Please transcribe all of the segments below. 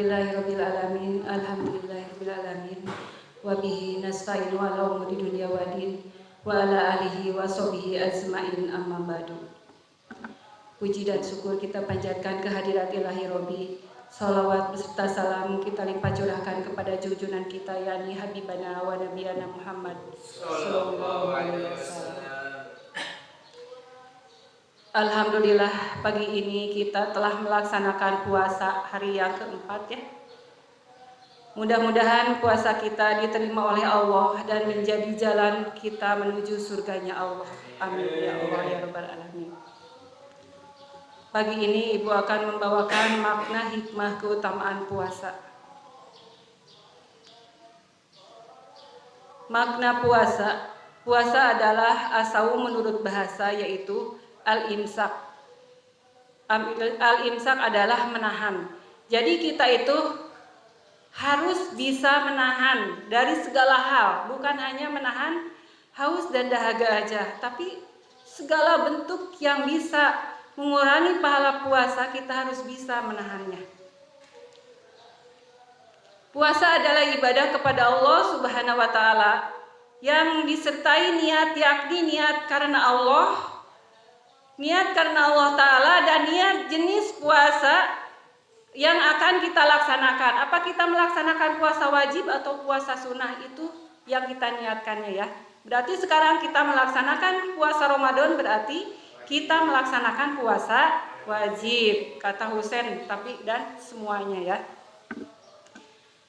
Alhamdulillahirabbil alamin. Alhamdulillahirabbil alamin. Wa bihi nasta'inu ala umuri dunya waddin wa ala alihi wa sahbihi ajmain amma ba'du. Puji dan syukur kita panjatkan kehadirat Ilahi Robbi. Salawat beserta salam kita limpah curahkan kepada junjungan kita yakni Habibana wa Nabiyana Muhammad sallallahu alaihi wasallam. Alhamdulillah pagi ini kita telah melaksanakan puasa hari yang keempat ya. Mudah-mudahan puasa kita diterima oleh Allah dan menjadi jalan kita menuju surganya Allah. Amin ya Allah ya Rabbal alamin. Pagi ini Ibu akan membawakan makna hikmah keutamaan puasa. Makna puasa. Puasa adalah asaum menurut bahasa yaitu al-imsak. Al-imsak adalah menahan. Jadi kita itu harus bisa menahan dari segala hal, bukan hanya menahan haus dan dahaga aja, tapi segala bentuk yang bisa mengurangi pahala puasa kita harus bisa menahannya. Puasa adalah ibadah kepada Allah Subhanahu wa taala yang disertai niat, yakni niat karena Allah. Niat karena Allah Ta'ala dan niat jenis puasa yang akan kita laksanakan. Apa kita melaksanakan puasa wajib atau puasa sunnah itu yang kita niatkannya ya. Berarti sekarang kita melaksanakan puasa Ramadan berarti kita melaksanakan puasa wajib. Kata Husain tapi dan semuanya ya.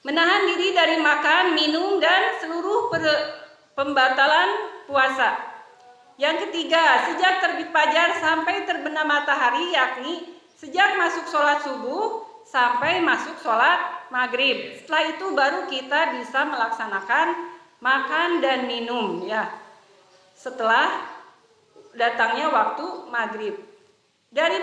Menahan diri dari makan, minum dan seluruh pembatalan puasa. Yang ketiga, sejak terbit fajar sampai terbenam matahari, yakni sejak masuk sholat subuh sampai masuk sholat maghrib. Setelah itu baru kita bisa melaksanakan makan dan minum ya. Setelah datangnya waktu maghrib. Dari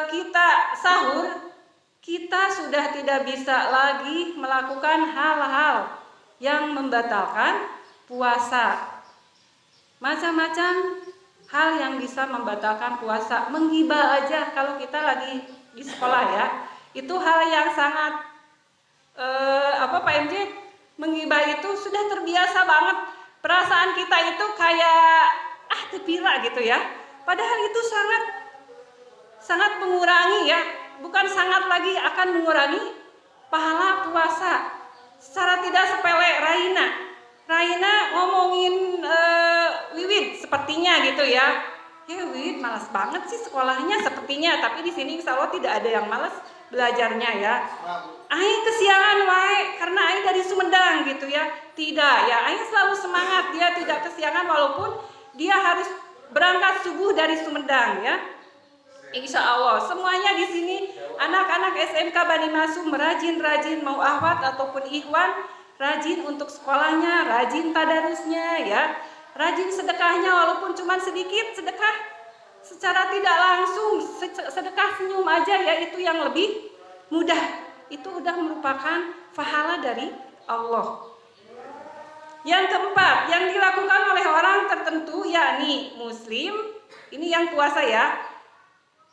kita sahur, kita sudah tidak bisa lagi melakukan hal-hal yang membatalkan puasa. Macam-macam hal yang bisa membatalkan puasa. Menggibah aja kalau kita lagi di sekolah ya. Itu hal yang sangat Pak MJ? Menggibah itu sudah terbiasa banget. Perasaan kita itu kayak tepira gitu ya. Padahal itu sangat mengurangi ya. Bukan sangat lagi akan mengurangi pahala puasa. Secara tidak sepele Raina ngomongin Wiwid sepertinya gitu ya. Ya Wiwid malas banget sih sekolahnya sepertinya, tapi di sini insya Allah tidak ada yang malas belajarnya ya. Ai kesiangan wae karena Ai dari Sumedang gitu ya. Tidak ya, Ai selalu semangat, dia tidak kesiangan walaupun dia harus berangkat subuh dari Sumedang ya. Insya Allah semuanya di sini anak-anak SMK Bani Masum rajin mau ahwat ataupun ikhwan, rajin untuk sekolahnya, rajin tadarusnya ya, rajin sedekahnya walaupun cuma sedikit sedekah secara tidak langsung, sedekah senyum aja ya, itu yang lebih mudah, itu udah merupakan pahala dari Allah. Yang keempat, yang dilakukan oleh orang tertentu yakni muslim, ini yang puasa ya,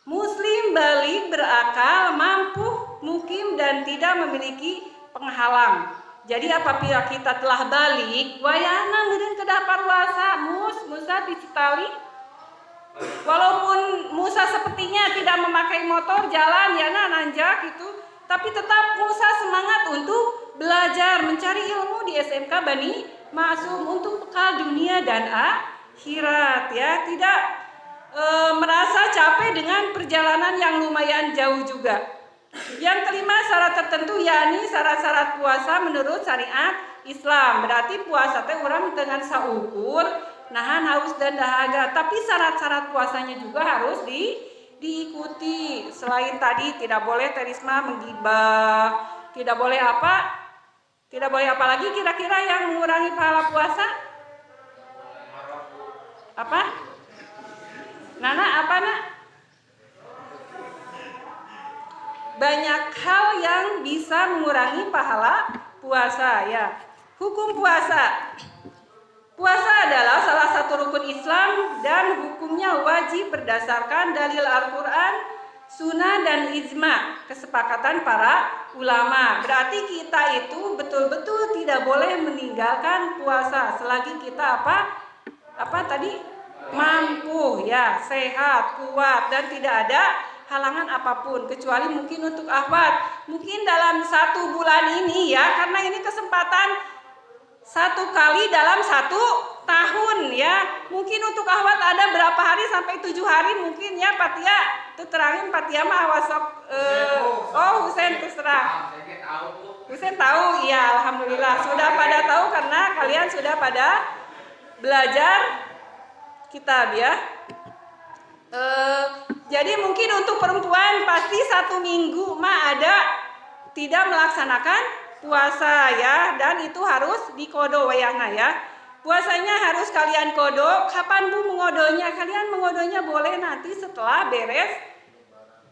muslim balik berakal, mampu, mukim dan tidak memiliki penghalang. Jadi apabila kita telah balik, wayana meureun ke dapar puasa, Musa di Citali. Walaupun Musa sepertinya tidak memakai motor jalan ya nanjak gitu, tapi tetap Musa semangat untuk belajar, mencari ilmu di SMK Bani Masum untuk bekal dunia dan akhirat ya, tidak merasa capek dengan perjalanan yang lumayan jauh juga. Yang kelima, syarat tertentu yakni syarat-syarat puasa menurut syariat Islam. Berarti puasa teh orang dengan saukur nahan haus dan dahaga, tapi syarat-syarat puasanya juga harus diikuti. Selain tadi tidak boleh terisma menggibah, tidak boleh apa? Tidak boleh apa lagi kira-kira yang mengurangi pahala puasa? Apa? Nana apa nak? Banyak hal yang bisa mengurangi pahala puasa ya. Hukum puasa. Puasa adalah salah satu rukun Islam dan hukumnya wajib berdasarkan dalil Al-Quran, sunnah dan ijma, kesepakatan para ulama. Berarti kita itu betul-betul tidak boleh meninggalkan puasa selagi kita apa tadi mampu ya, sehat, kuat dan tidak ada halangan apapun, kecuali mungkin untuk akhwat. Mungkin dalam 1 bulan ini ya, karena ini kesempatan 1 kali dalam 1 tahun ya. Mungkin untuk akhwat ada berapa hari sampai 7 hari mungkin ya Patia. Terangin Patia mah wasok Husen terserah. Husen tahu ya, alhamdulillah sudah pada tahu karena kalian sudah pada belajar kitab ya. Jadi mungkin untuk perempuan pasti 1 minggu mah ada tidak melaksanakan puasa ya, dan itu harus dikodo wayahna ya. Puasanya harus kalian kodo. Kapan Bu mengodonya? Kalian mengodonya boleh nanti setelah beres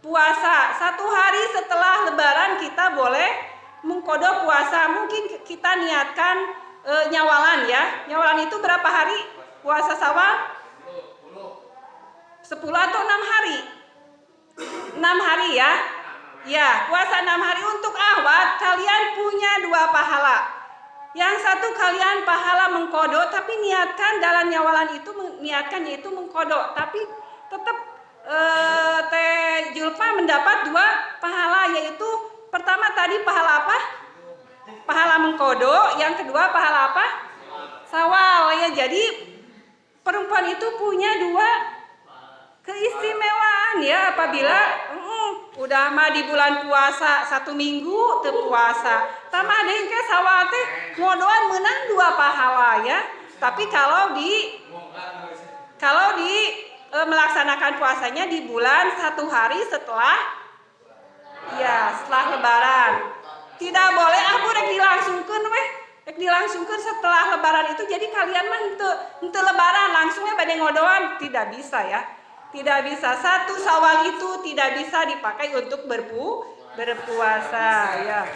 puasa. 1 hari setelah lebaran kita boleh mengkodo puasa. Mungkin kita niatkan nyawalan ya. Nyawalan itu berapa hari? Puasa Syawal? 10 atau 6 hari? 6 hari ya. Ya, puasa 6 hari. Untuk akhwat kalian punya 2 pahala. Yang satu kalian pahala mengkodo, tapi niatkan dalam nyawalan itu niatkan yaitu mengkodo. Tapi tetap Teh Julfa mendapat 2 pahala, yaitu pertama tadi pahala apa? Pahala mengkodo. Yang kedua pahala apa? Sawal ya. Jadi perempuan itu punya 2 keistimewaan ya, apabila udah mah di bulan puasa 1 minggu terpuasa tamah deh ke sawal teh ngodoan menang 2 pahala ya. Tapi kalau di melaksanakan puasanya di bulan 1 hari setelah lebaran. Tidak boleh rek dilangsungkeun weh. Rek dilangsungkeun setelah lebaran itu, jadi kalian mah henteu lebaran langsungnya bade ngodoan, tidak bisa ya. Tidak bisa. 1 Syawal itu tidak bisa dipakai untuk berpuasa ya.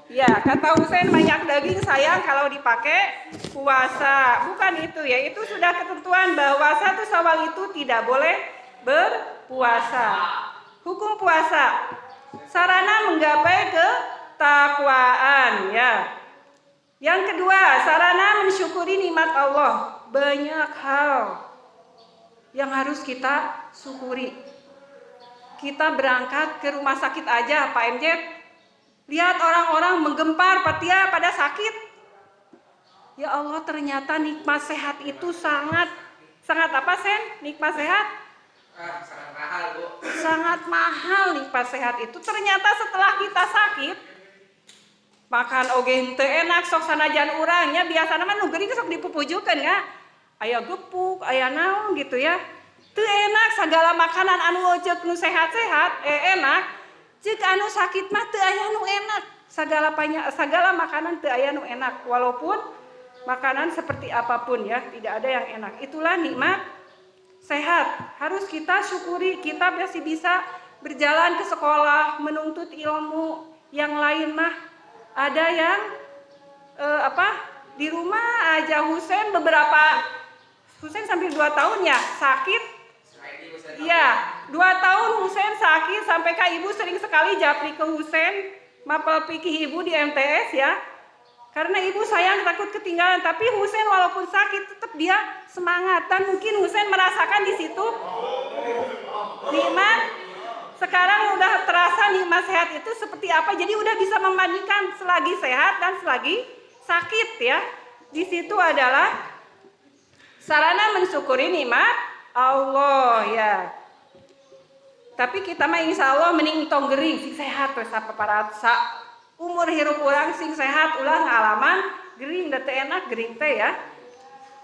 Ya, kata Husein banyak daging sayang kalau dipakai puasa. Bukan itu ya. Itu sudah ketentuan bahwa 1 Syawal itu tidak boleh berpuasa. Hukum puasa. Sarana menggapai ketakwaan ya. Yang kedua, sarana mensyukuri nikmat Allah. Banyak hal yang harus kita syukuri. Kita berangkat ke rumah sakit aja Pak MJ, lihat orang-orang menggempar Patia pada sakit. Ya Allah, ternyata nikmat sehat itu sangat apa Sen? Nikmat sehat? Sangat mahal Bu. Sangat mahal nikmat sehat itu. Ternyata setelah kita sakit, makan oge henteu enak sok sanajan urangnya biasana mah nu geuring sok dipupujukeun ya. Aya gepuk, aya naon gitu ya. Teu enak sagala makanan anu ceuk nu sehat-sehat, enak. Ceuk anu sakit mah teu aya nu enak. Sagala makanan teu aya nu enak, walaupun makanan seperti apapun ya, tidak ada yang enak. Itulah nikmat sehat. Harus kita syukuri, kita masih bisa berjalan ke sekolah, menuntut ilmu. Yang lain mah ada yang di rumah aja Husein sampai 2 tahun ya sakit. Iya, 2 tahun Husein sakit sampai Kak Ibu sering sekali japri ke Husein, mapel pikih Ibu di MTS ya. Karena Ibu sayang takut ketinggalan, tapi Husein walaupun sakit tetap dia semangat, dan mungkin Husein merasakan di situ nikmat. Sekarang udah terasa nikmat sehat itu seperti apa. Jadi udah bisa membandingkan selagi sehat dan selagi sakit ya. Di situ adalah sarana mensyukuri nikmat Allah ya. Tapi kita mah insya Allah mending tong gering sing sehat we sapaparat umur hirup urang sing sehat ulah ngalaman gering da teh enak gering teh ya.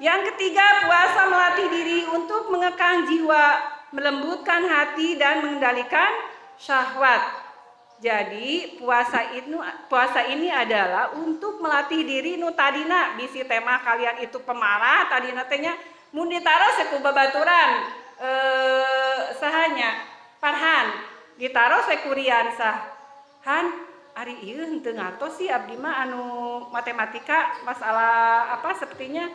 Yang ketiga, puasa melatih diri untuk mengekang jiwa, melembutkan hati dan mengendalikan syahwat. Jadi puasa ini adalah untuk melatih diri nu tadina bisi tema kalian itu pemarah tadina tehnya mun ditaruh seku babaturan sahanya Farhan ditaruh sekurian sah Han ari ieu henteu ngatos sih abdi mah anu matematika masalah apa sepertinya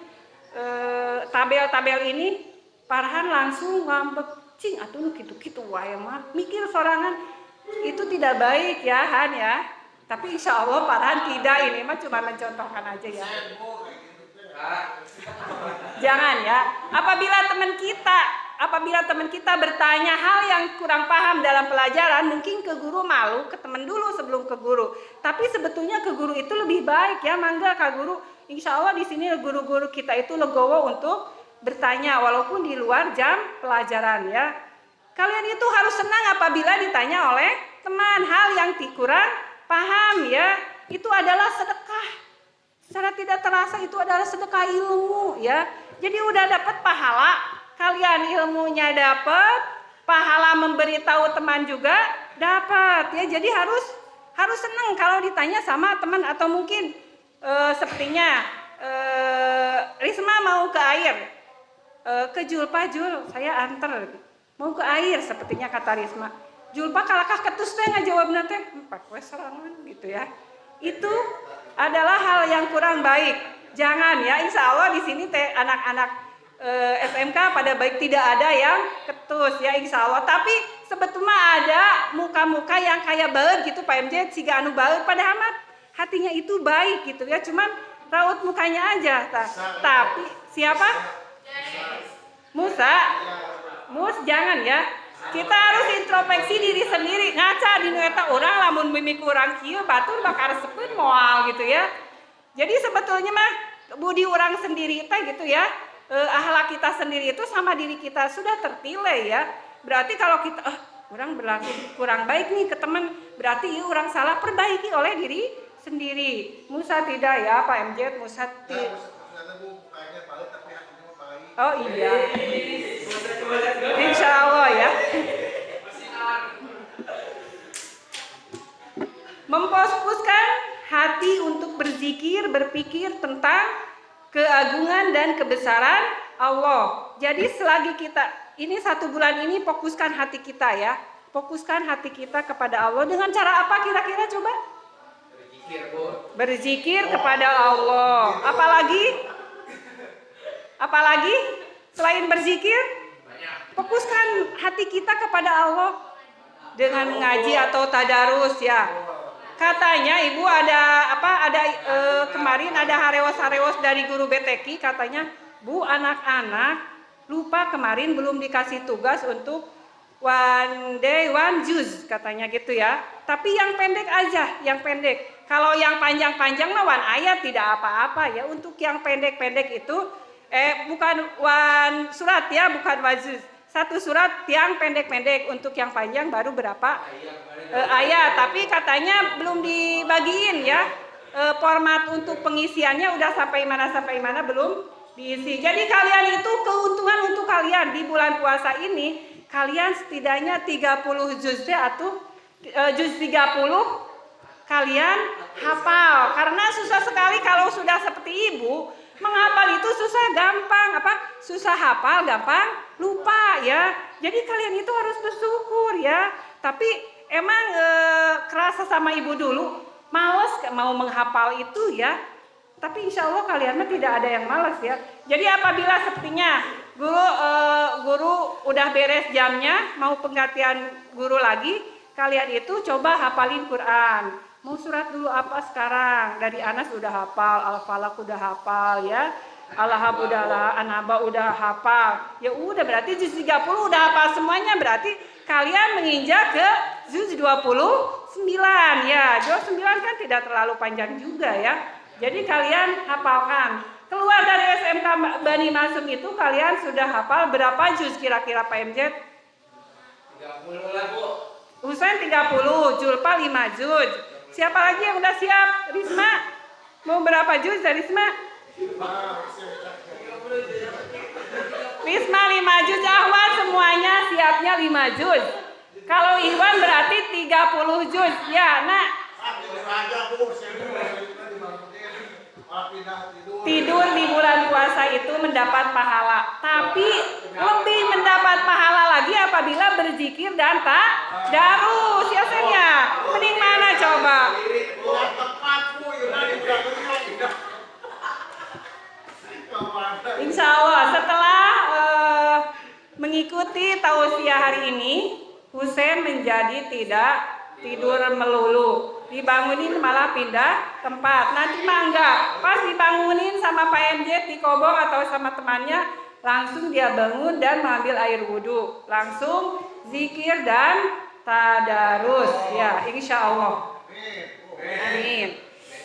tabel-tabel ini Farhan langsung ngambek cing atuh gitu-gitu wae mah mikir sorangan itu tidak baik ya Han ya. Tapi insya Allah Farhan tidak, ini mah cuma mencontohkan aja ya. Jangan ya. Apabila teman kita bertanya hal yang kurang paham dalam pelajaran, mungkin ke guru malu, ke teman dulu sebelum ke guru. Tapi sebetulnya ke guru itu lebih baik ya, mangga Kak Guru. Insya Allah di sini guru-guru kita itu legowo untuk bertanya walaupun di luar jam pelajaran ya. Kalian itu harus senang apabila ditanya oleh teman hal yang kurang paham ya. Itu adalah sedekah. Secara tidak terasa itu adalah sedekah ilmu ya. Jadi udah dapat pahala, kalian ilmunya dapat, pahala memberitahu teman juga dapat ya. Jadi harus senang kalau ditanya sama teman atau mungkin sepertinya Risma mau ke air, ke Julpa, Jul saya anter mau ke air sepertinya kata Risma. Julpa kalakah ketus teh ngajawabna teh pakwe serangan gitu ya. Itu adalah hal yang kurang baik. Jangan ya, insya Allah di sini teh anak-anak SMK pada baik, tidak ada yang ketus ya insya Allah. Tapi sebetulnya ada muka-muka yang kayak baut gitu Pak MJ, siga anu baut padahal hatinya itu baik gitu ya, cuman raut mukanya aja. Tapi siapa? Musa? Mus jangan ya. Kita harus introspeksi diri sendiri, ngaca di nueta orang lamun mimik urang kieu batur bakal sepeun moal gitu ya. Jadi sebetulnya mah budi orang sendiri teh gitu ya. Akhlak kita sendiri itu sama diri kita sudah tertilai ya. Berarti kalau kita orang berlaku kurang baik nih ke teman, berarti ya orang salah, perbaiki oleh diri sendiri. Musa tidak ya Pak MJ, Musa tidak. Oh iya. Insya Allah ya. Memfokuskan hati untuk berzikir, berpikir tentang keagungan dan kebesaran Allah. Jadi selagi kita, ini 1 bulan ini fokuskan hati kita ya. Fokuskan hati kita kepada Allah dengan cara apa kira-kira coba? Berzikir, Bu. Berzikir kepada Allah. Apalagi selain berzikir, fokuskan hati kita kepada Allah dengan mengaji atau tadarus ya. Katanya Ibu kemarin ada harewas dari guru BTK, katanya Bu, anak-anak lupa kemarin belum dikasih tugas untuk one day one juz katanya gitu ya. Tapi yang pendek aja, yang pendek. Kalau yang panjang-panjang mah one ayat tidak apa-apa ya. Untuk yang pendek-pendek itu bukan one surat ya, bukan one juz. 1 surat yang pendek-pendek, untuk yang panjang baru berapa ayat. Tapi katanya belum dibagiin ya, format untuk pengisiannya udah sampai mana belum diisi. Jadi kalian itu keuntungan untuk kalian di bulan puasa ini, kalian setidaknya 30 juz atau juz 30 kalian hafal. Karena susah sekali kalau sudah seperti Ibu, menghafal itu susah gampang, susah hafal gampang lupa ya. Jadi kalian itu harus bersyukur ya. Tapi emang kerasa sama Ibu dulu males mau menghafal itu ya. Tapi insya Allah kalian mah tidak ada yang malas ya. Jadi apabila sepertinya guru udah beres jamnya, mau penggantian guru lagi, kalian itu coba hafalin Quran. Mau surat dulu apa sekarang? Dari Anas udah hafal, Al-Falaq udah hafal ya. Al-Lahab udah, An-Naba udah hafal. Ya udah berarti juz 30 udah hafal semuanya, berarti kalian menginjak ke juz 29 ya. Juz 9 kan tidak terlalu panjang juga ya. Jadi kalian hafalkan. Keluar dari SMK Bani Masum itu kalian sudah hafal berapa juz kira-kira Pak MJ? 30 lah, Bu. Husain 30, Julpa 5 juz. Siapa lagi yang udah siap? Risma? Mau berapa juz dari Risma? Risma 5 juz, Ahwan semuanya siapnya 5 juz. Kalau Iwan berarti 30 juz. Ya, Nak. Tidur di bulan puasa itu mendapat pahala. Tapi lebih mendapat pahala lagi apabila berzikir dan tadarus. Ya, Sen ya. Mending mana coba? Insya Allah setelah mengikuti mengikuti tausiah hari ini, Husein menjadi tidak tidur melulu. Dibangunin malah pindah tempat. Nanti mah enggak. Pas dibangunin sama Pak MJ di Kobong atau sama temannya, langsung dia bangun dan mengambil air wudhu. Langsung zikir dan tadarus. Ya, insya Allah. Amin.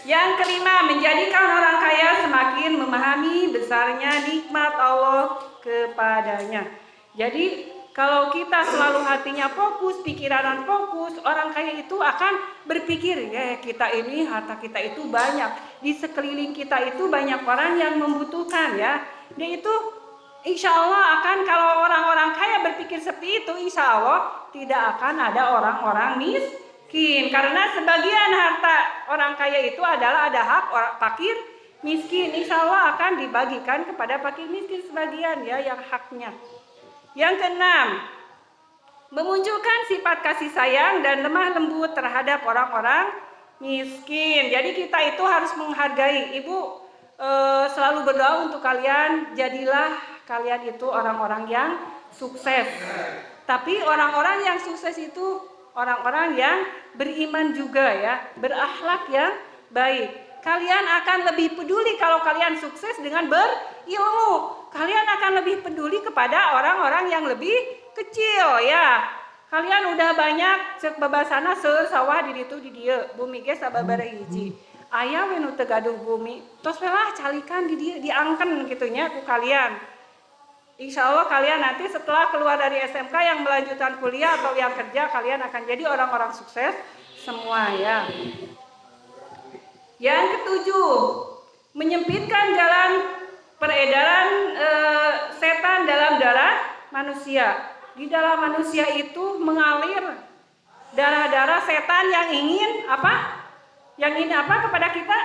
Yang kelima, menjadikan orang kaya semakin memahami besarnya nikmat Allah kepadanya. Jadi kalau kita selalu hatinya fokus, pikiran fokus, orang kaya itu akan berpikir, ya kita ini, harta kita itu banyak. Di sekeliling kita itu banyak orang yang membutuhkan ya. Dia itu insya Allah akan, kalau orang-orang kaya berpikir seperti itu, insya Allah tidak akan ada orang-orang miskin. Karena sebagian harta orang kaya itu adalah ada hak orang fakir miskin. Insya Allah akan dibagikan kepada fakir miskin sebagian ya yang haknya. Yang keenam, memunculkan sifat kasih sayang dan lemah lembut terhadap orang-orang miskin. Jadi kita itu harus menghargai. Ibu selalu berdoa untuk kalian, jadilah kalian itu orang-orang yang sukses. Tapi orang-orang yang sukses itu orang-orang yang beriman juga ya, berakhlak yang baik. Kalian akan lebih peduli kalau kalian sukses dengan berilmu. Kalian akan lebih peduli kepada orang-orang yang lebih kecil ya. Kalian udah banyak cek babasana seueur sawah di ditu di dieu. Bumi ge sababaraha hiji. Aya we nu teu gaduh bumi. Tos lah calikan di dieu diangken kitu nya ku kalian. Insya Allah kalian nanti setelah keluar dari SMK yang melanjutkan kuliah atau yang kerja, kalian akan jadi orang-orang sukses semua ya. Yang ketujuh, menyempitkan jalan peredaran setan dalam darah manusia. Di dalam manusia itu mengalir darah-darah setan yang ingin apa? Yang ingin apa kepada kita?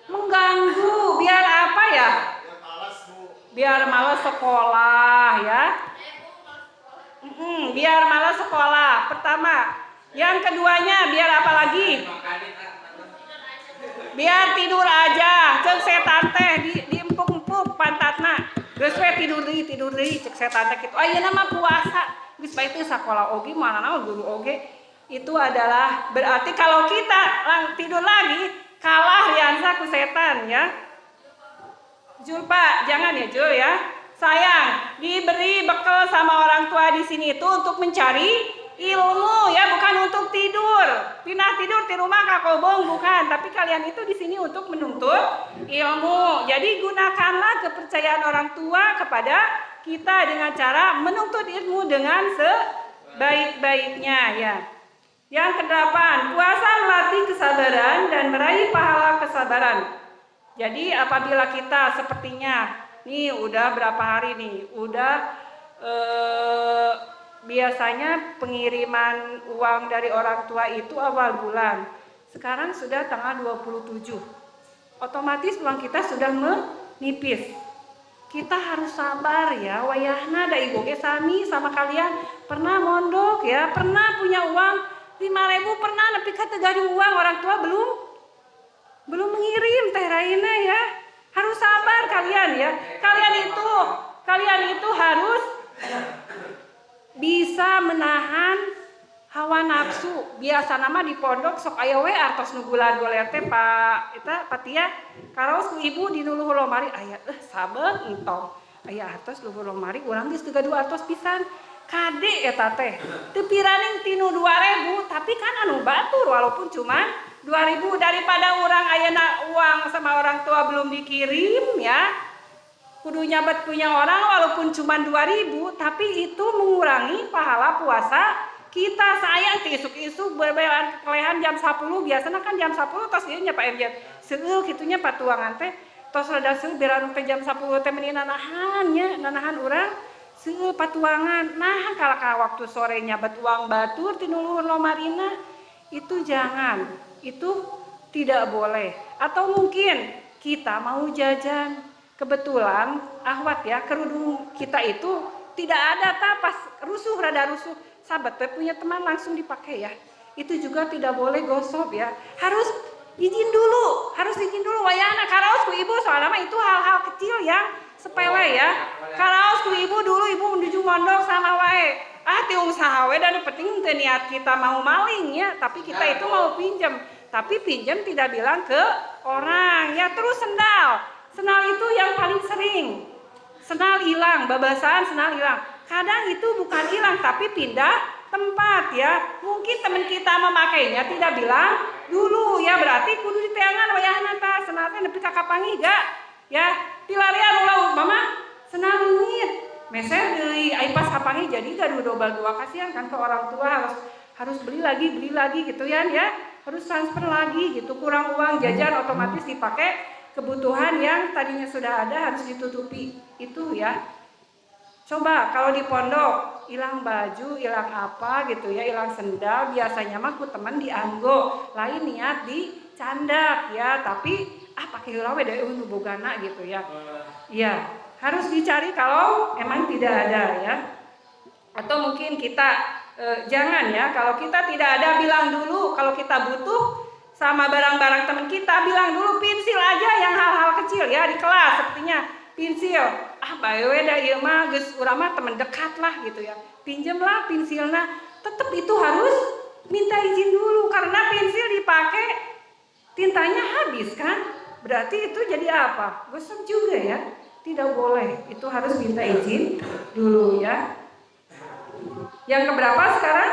Mengganggu. Biar apa ya? Biar malas sekolah ya. Biar malas sekolah. Pertama. Yang keduanya biar apa lagi? Biar tidur aja. Cek setan teh diempuk-empuk pantatna. Geus we tidur deui cek setan teh kitu. Ayeuna mah puasa. Geus bae teh sakola oge manana guru oge. Itu adalah berarti kalau kita tidur lagi kalah riansa ku setan ya. Jul Pak, jangan ya Jul ya. Sayang, diberi bekal sama orang tua di sini itu untuk mencari ilmu ya, bukan untuk tidur. Pindah tidur di rumah Kak Kobong bukan, tapi kalian itu di sini untuk menuntut ilmu. Jadi gunakanlah kepercayaan orang tua kepada kita dengan cara menuntut ilmu dengan sebaik-baiknya ya. Yang kedelapan, puasa melatih kesabaran dan meraih pahala kesabaran. Jadi apabila kita sepertinya nih udah berapa hari nih, udah biasanya pengiriman uang dari orang tua itu awal bulan. Sekarang sudah tanggal 27. Otomatis uang kita sudah menipis. Kita harus sabar ya. Wayahna da ibu ge sami sama kalian pernah mondok ya, pernah punya uang 5.000, pernah nepi ka teu gaduh uang, orang tua belum mengirim teh raina ya. Harus sabar kalian ya. Kalian itu harus bisa menahan hawa nafsu. Biasa nama di pondok sok aya we artos nu gular-gular teh Pak eta patia karaos ku ibu di nu luhur lomari aya sabet entong. Aya artos luhur lomari urang geus teu gaduh artos pisan. Kade eta teh. Teu piraning tinu 2.000 tapi kan anu batur walaupun cuman 2.000 daripada orang ayeuna uang sama orang tua belum dikirim ya. Kudu nyabat punya orang walaupun cuma 2.000 tapi itu mengurangi pahala puasa kita. Sayang isuk-isuk berbelan kelehan jam 10 biasanya kan jam 10 tos ieu nya Pak MJ seueul kitunya patuangan teh tos rada seueul beran teh jam 10 teh meuni nanahan nya nanahan urang seueul patuangan. Nah kalau waktu sore nyabat uang batur ti nuluhur lomarina itu jangan, itu tidak boleh. Atau mungkin kita mau jajan, kebetulan ahwat ya kerudung kita itu tidak ada tapas rusuh rada rusuh, sahabat punya teman langsung dipakai ya, itu juga tidak boleh gosok ya, harus izin dulu wayahna karaos ku ibu soalnya itu hal-hal kecil yang sepele ya. Kalau ku ibu dulu ibu menuju mondok sama wae. Tiung saha we dan penting teu niat kita mau maling ya, tapi kita itu mau pinjam. Tapi pinjam tidak bilang ke orang ya. Terus sendal. Sendal itu yang paling sering. Sendal hilang, babasan sendal hilang. Kadang itu bukan hilang tapi pindah tempat ya. Mungkin teman kita memakainya tidak bilang dulu ya, berarti kudu diteangan wayahna tah sendal teh nepi ka kapangi ga ya. Tilarian ulah mama sendal leungit. Meser deui ai pas kapangi jadi gaduh dobal dua, kasihan kan ke orang tua harus beli lagi gitu ya. Harus transfer lagi gitu, kurang uang jajan otomatis dipakai kebutuhan yang tadinya sudah ada harus ditutupi itu ya. Coba kalau di pondok hilang baju, hilang apa gitu ya, hilang sendal, biasanya mah ku teman dianggo, lain niat di candak ya, tapi pakai heula we deui nu bogana gitu ya. Iya, harus dicari kalau emang tidak ada ya. Atau mungkin kita jangan ya, kalau kita tidak ada bilang dulu, kalau kita butuh sama barang-barang teman kita bilang dulu, pensil aja yang hal-hal kecil ya di kelas sepertinya pensil. Bae we da ieu mah geus urang mah teman dekat lah gitu ya. Pinjemlah pensilna. Tetap itu harus minta izin dulu karena pensil dipakai tintanya habis kan? Berarti itu jadi apa? Gosok juga ya. Tidak boleh. Itu harus minta izin dulu ya. Yang keberapa sekarang?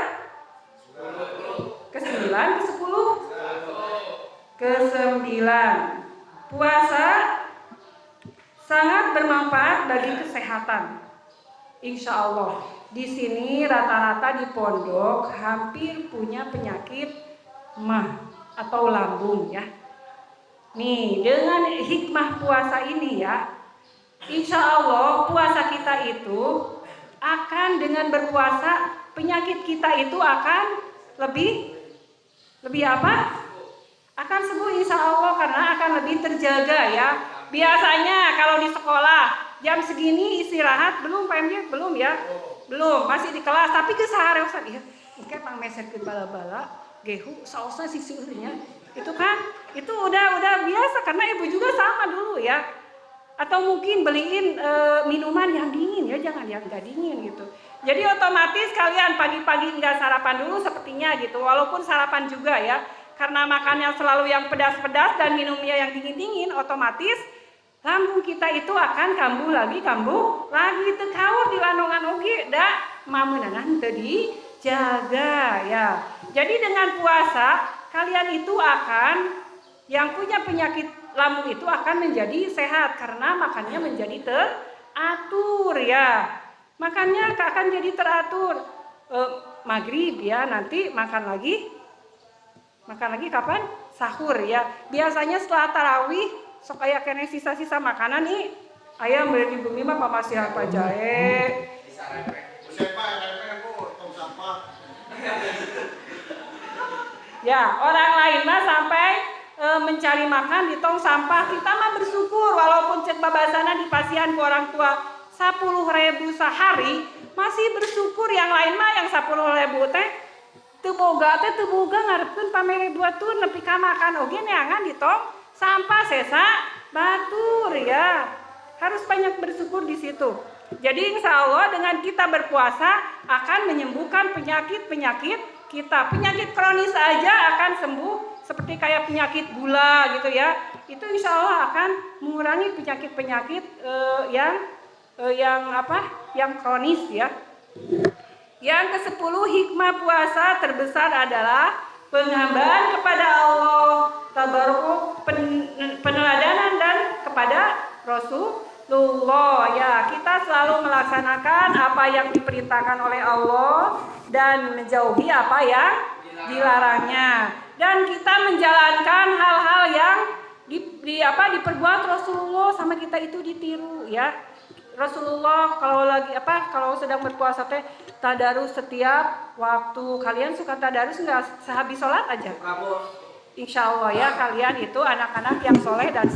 Ke-9, ke-10? Ke-9. Puasa sangat bermanfaat bagi kesehatan. Insya Allah. Di sini rata-rata di pondok hampir punya penyakit mah atau lambung ya. Nih, dengan hikmah puasa ini ya, insya Allah puasa kita itu akan dengan berpuasa penyakit kita itu akan lebih apa? Akan sembuh insya Allah karena akan lebih terjaga ya. Biasanya kalau di sekolah jam segini istirahat belum Pak MJ? Belum ya? Belum, masih di kelas tapi ke sahareosan ya. Mungkin Mang mesetkeun bala-bala gehu saosna sisieunya. Itu kan itu udah biasa karena ibu juga sama dulu ya. Atau mungkin beliin minuman yang dingin ya, jangan yang enggak dingin gitu. Jadi otomatis kalian pagi-pagi enggak sarapan dulu sepertinya gitu. Walaupun sarapan juga ya. Karena makannya selalu yang pedas-pedas dan minumnya yang dingin-dingin, otomatis lambung kita itu akan kambuh lagi teu kaur di landongan oge da mameunana teu dijaga ya. Jadi dengan puasa kalian itu akan yang punya penyakit lambung itu akan menjadi sehat karena makannya menjadi teratur ya. Makannya akan jadi teratur. Maghrib ya, nanti makan lagi kapan? Sahur ya. Biasanya setelah tarawih sok aya keneh sisa-sisa makanan nih. Aya meureun di bumi mah pamasihan pa jae. Ya, orang lain mah sampai mencari makan di tong sampah. Kita mah bersyukur walaupun cek babasana dipasihan ke orang tua 10.000 sehari, masih bersyukur. Yang lain mah yang 10.000 teh teu boga ngarepkeun pamere buatun nepi ka makan oge neangan di tong sampah sesa batur ya. Harus banyak bersyukur di situ. Jadi insya Allah dengan kita berpuasa akan menyembuhkan penyakit-penyakit kita. Penyakit kronis aja akan sembuh seperti kayak penyakit gula gitu ya. Itu insya Allah akan mengurangi penyakit-penyakit yang kronis ya. Yang ke-10 hikmah puasa terbesar adalah penghambaan kepada Allah, tabarruk, peneladanan dan kepada Rasulullah ya. Kita selalu melaksanakan apa yang diperintahkan oleh Allah dan menjauhi apa yang dilarangnya. Dan kita menjalankan hal-hal yang diperbuat Rasulullah sama kita itu ditiru ya. Rasulullah kalau sedang berpuasa teh tadarus setiap waktu. Kalian suka tadarus nggak sehabis sholat aja? Insya Allah ya kalian itu anak-anak yang soleh dan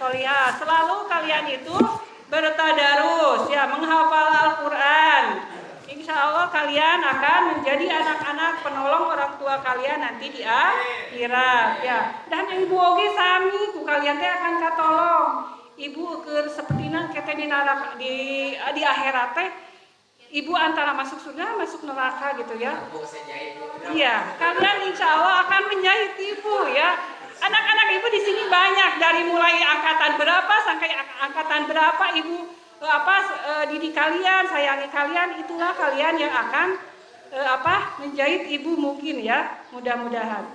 solihah. Selalu kalian itu bertadarus ya, menghafal Al-Quran. Insya Allah kalian akan menjadi anak-anak penolong orang tua kalian nanti di akhirat ya. Dan yang ibu oge sami ku kalian teh akan katolong. ibu keur sapertina kete di neraka di akhirat teh ibu antara masuk surga masuk neraka gitu ya. Aku saya jahit bu. Iya, kalian insya Allah akan menjahit ibu ya. Anak-anak ibu di sini banyak dari mulai angkatan berapa sampai angkatan berapa ibu didik kalian, sayangi kalian, itulah kalian yang akan menjahit ibu mungkin ya, mudah-mudahan.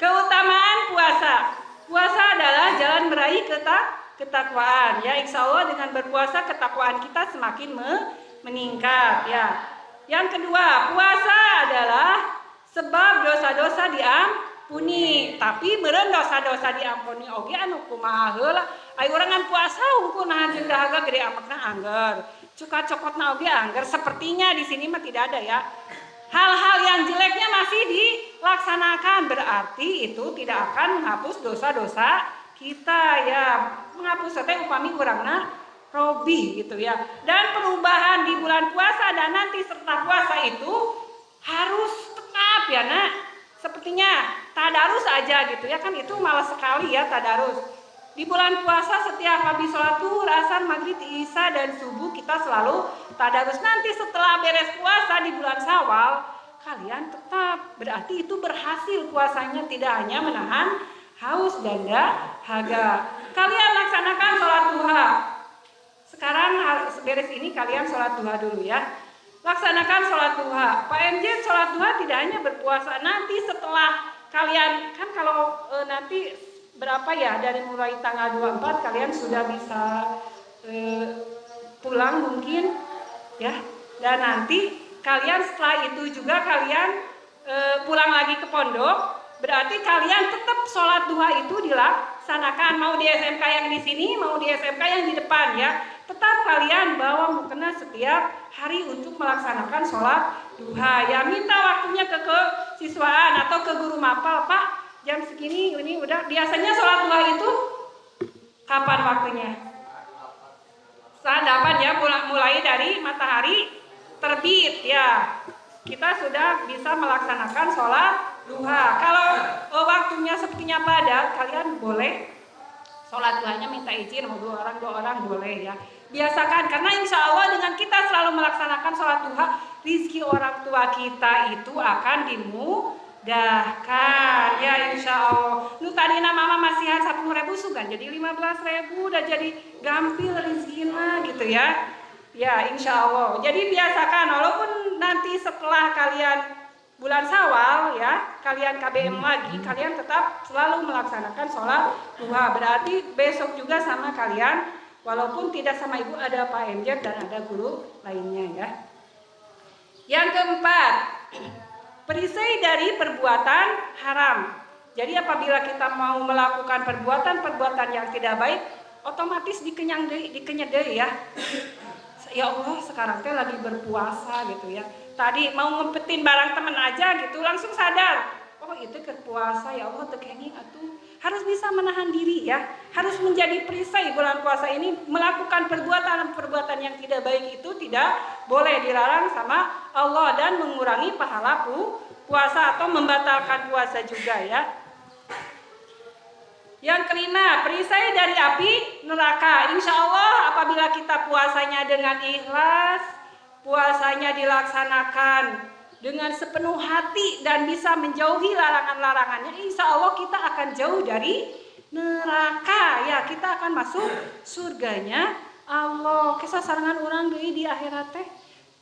Keutamaan puasa. Puasa adalah jalan meraih ketakwaan ya. Insya Allah dengan berpuasa ketakwaan kita semakin meningkat ya. Yang kedua, puasa adalah sebab dosa-dosa diampuni. Tapi meureun dosa-dosa diampuni oge anu kumaha heula. Aya urang ngan puasa hungkul nahan jeung dahaga gede amakna angger. Cuka cokotna oge angger. Sepertinya di sini mah tidak ada ya. Hal-hal yang jeleknya masih dilaksanakan, berarti itu tidak akan menghapus dosa-dosa kita ya. Menghapus teh upami urangna robih gitu ya. Dan perubahan di bulan puasa dan nanti serta puasa itu harus tetap ya nak. Sepertinya tadarus aja gitu ya, kan itu malas sekali ya tadarus. Di bulan puasa setiap habis sholat zuhur, asar, maghrib, isya dan subuh kita selalu tadarus. Nanti setelah beres puasa di bulan Syawal, kalian tetap berarti itu berhasil puasanya, tidak hanya menahan haus dan dahaga. Kalian laksanakan sholat duha. Sekarang beres ini kalian sholat duha dulu ya. Laksanakan sholat duha. Pak MJ sholat duha tidak hanya berpuasa. Nanti setelah kalian kan kalau nanti berapa ya, dari mulai tanggal 24 kalian sudah bisa pulang mungkin ya. Dan nanti kalian setelah itu juga kalian pulang lagi ke pondok. Berarti kalian tetap sholat duha itu dilaksanakan. Mau di SMK yang di sini, mau di SMK yang di depan ya. Tetap kalian bawa mukena setiap hari untuk melaksanakan sholat duha ya. Minta waktunya ke siswaan atau ke guru mapal, Pak jam segini ini udah. Biasanya sholat duha itu kapan waktunya? Setengah 8 ya, mulai dari matahari terbit ya. Kita sudah bisa melaksanakan sholat duha. Kalau waktunya sepertinya padat, kalian boleh sholat duhanya minta izin mau dua orang boleh ya. Biasakan, karena insya Allah dengan kita selalu melaksanakan sholat duha, rizki orang tua kita itu akan dimudahkan ya insya Allah. Nu tadina mama masihan 10.000 sugan jadi 15.000, udah jadi gampil rizkina gitu ya. Ya insya Allah. Jadi biasakan, walaupun nanti setelah kalian bulan Syawal ya, kalian KBM lagi, kalian tetap selalu melaksanakan sholat duha. Berarti besok juga sama kalian, walaupun tidak sama ibu, ada Pak MJ dan ada guru lainnya ya. Yang keempat, perisai dari perbuatan haram. Jadi apabila kita mau melakukan perbuatan yang tidak baik, otomatis dikenyang deui ya. Ya Allah, sekarang teh lagi berpuasa gitu ya. Tadi mau ngumpetin barang temen aja gitu, langsung sadar, oh itu berpuasa, ya Allah tekenging atuh. Harus bisa menahan diri ya. Harus menjadi perisai bulan puasa ini, melakukan perbuatan yang tidak baik itu tidak boleh, dilarang sama Allah dan mengurangi pahala puasa atau membatalkan puasa juga ya. Yang kelima, perisai dari api neraka. Insya Allah apabila kita puasanya dengan ikhlas, puasanya dilaksanakan dengan sepenuh hati dan bisa menjauhi larangan-larangannya, insya Allah kita akan jauh dari neraka ya. Kita akan masuk surganya Allah. Kisah sarangan orang deui di akhirat teh.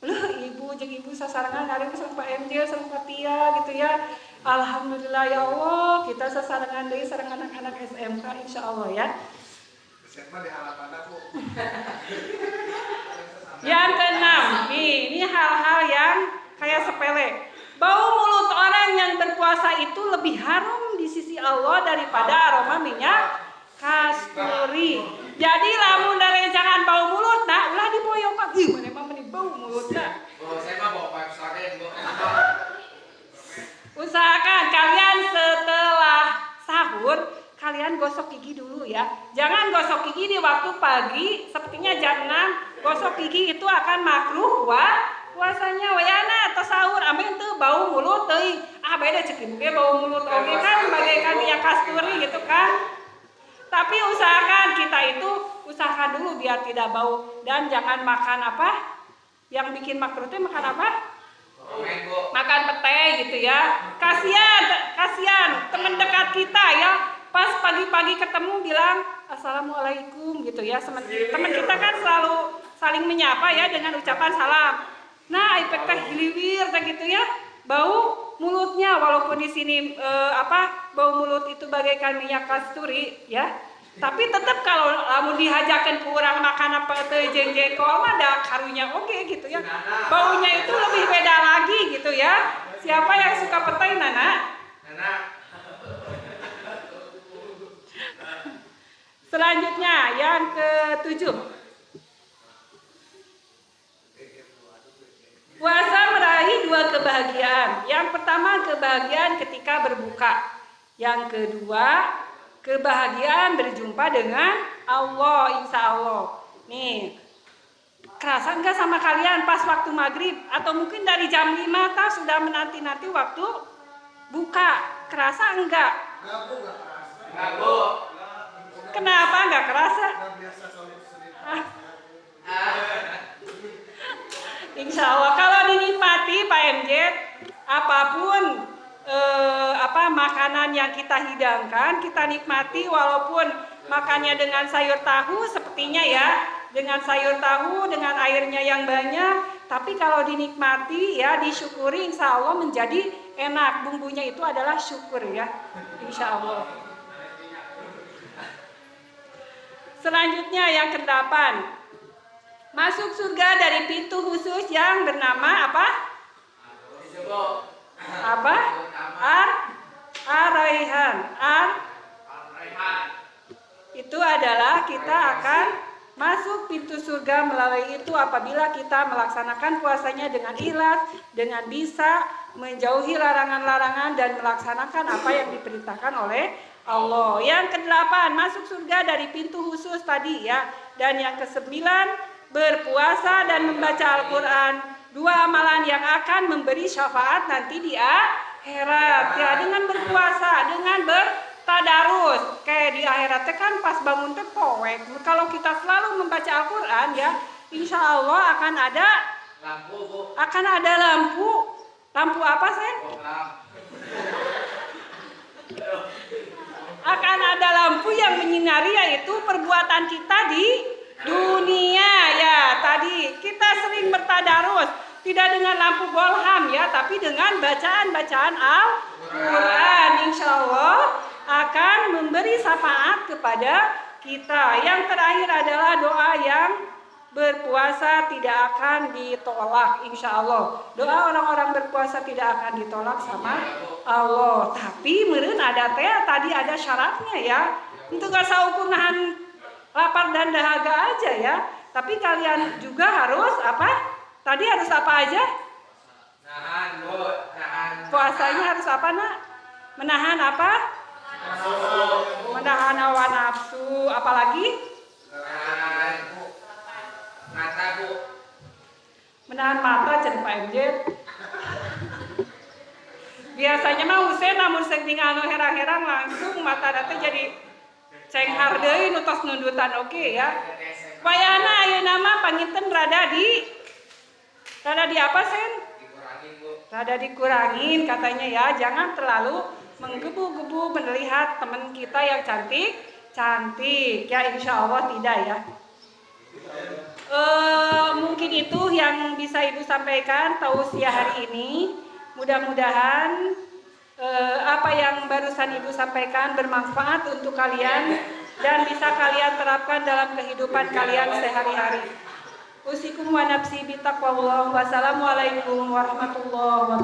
Loh ibu jeung ibu sasarangan ngareun sareng Pak MJ sareng Pak Tia gitu ya. Alhamdulillah ya Allah, kita sasarangan deui sareng anak-anak SMK insya Allah ya. SMA di halaman aku. Yang keenam, ini hal-hal yang kayak sepele. Bau mulut orang yang berpuasa itu lebih harum di sisi Allah daripada aroma minyak kasturi. Jadi lamun jangan bau mulut, nah ulah diboyokan. Ih, mana mah meni bau mulutna. Oh, saya mah bawa pipe saken, Bu. Usahakan kalian setelah sahur kalian gosok gigi dulu ya. Jangan gosok gigi di waktu pagi, sepertinya jam 6. Gosok gigi itu akan makruh puasanya wayana atau sahur amin tuh bau mulut teuing. beda cek ibu bau mulut oge kan bagaikan minyak kasturi gitu kan. Tapi usahakan dulu biar tidak bau dan jangan makan apa yang bikin makruh itu makan apa? Makan pete gitu ya. Kasihan teman dekat kita ya. Pas pagi-pagi ketemu bilang assalamualaikum gitu ya. Teman kita kan selalu saling menyapa ya dengan ucapan salam. Nah, efek teh hiliwir gitu ya. Bau mulutnya walaupun di sini bau mulut itu bagaikan minyak kasturi ya. Tapi tetap kalau lamun dihajakan kurang makan apa teh jengkol mah ada karunya oke gitu ya. Baunya itu lebih beda lagi gitu ya. Siapa yang suka petai Nana? Selanjutnya yang ke-7. Puasa meraih 2 kebahagiaan. Yang pertama kebahagiaan ketika berbuka. Yang kedua kebahagiaan berjumpa dengan Allah, insya Allah. Nih, kerasa enggak sama kalian pas waktu maghrib atau mungkin dari jam 5 sudah menanti-nanti waktu buka? Kerasa enggak? Enggak, Bu. Kenapa enggak kerasa? Insya Allah kalau dinikmati Pak MJ, apapun makanan yang kita hidangkan, kita nikmati walaupun makannya dengan sayur tahu sepertinya ya, dengan sayur tahu dengan airnya yang banyak, tapi kalau dinikmati ya disyukuri insya Allah menjadi enak. Bumbunya itu adalah syukur ya, insya Allah. Selanjutnya yang ke-8, masuk surga dari pintu khusus yang bernama apa? Apa? Ar-Raihan. Itu adalah kita akan masuk pintu surga melalui itu apabila kita melaksanakan puasanya dengan ikhlas, dengan bisa menjauhi larangan-larangan dan melaksanakan apa yang diperintahkan oleh Allah. Yang ke-8, masuk surga dari pintu khusus tadi ya. Dan yang ke-9, berpuasa dan membaca Al-Quran. 2 amalan yang akan memberi syafaat nanti di akhirat ya, dengan berpuasa, dengan bertadarus. Kayak di akhirat kan pas bangun teh poek. Kalau kita selalu membaca Al-Quran ya, insya Allah akan ada lampu, Bu. Akan ada lampu. Lampu apa, Sen? Akan ada lampu yang menyinari yaitu perbuatan kita di dunia ya. Tadi kita sering bertadarus, tidak dengan lampu bolham ya, tapi dengan bacaan-bacaan Al-Quran. Insya Allah akan memberi syafaat kepada kita. Yang terakhir adalah doa yang berpuasa tidak akan ditolak, insya Allah. Doa orang-orang berpuasa tidak akan ditolak sama Allah. Tapi meureun ada tadi ada syaratnya ya. Untuk asa ukur nahan lapar dan dahaga aja ya. Tapi kalian juga harus apa? Tadi harus apa aja? Nahan, Bu. Nahan. Puasanya harus apa, Nak? Menahan apa? Menahan hawa nafsu. Apalagi? Nahan mata, Bu. Menahan mata cenah Pak MJ. Biasanya mah Husein namun sing tinggal nu herang-herang langsung mata teh jadi cenghar deui nu tos nundutan oke ya. Wayana ayeuna mah panginten rada di apa, Sen? Dikurangin, Bu. Rada dikurangin katanya ya. Jangan terlalu menggebu-gebu melihat teman kita yang cantik ya, insya Allah tidak ya. Mungkin itu yang bisa Ibu sampaikan tausiah hari ini. Mudah-mudahan apa yang barusan Ibu sampaikan bermanfaat untuk kalian dan bisa kalian terapkan dalam kehidupan kalian sehari-hari. Usikum wa nafsi bitaqwallah. Wassalamualaikum warahmatullahi wabarakatuh.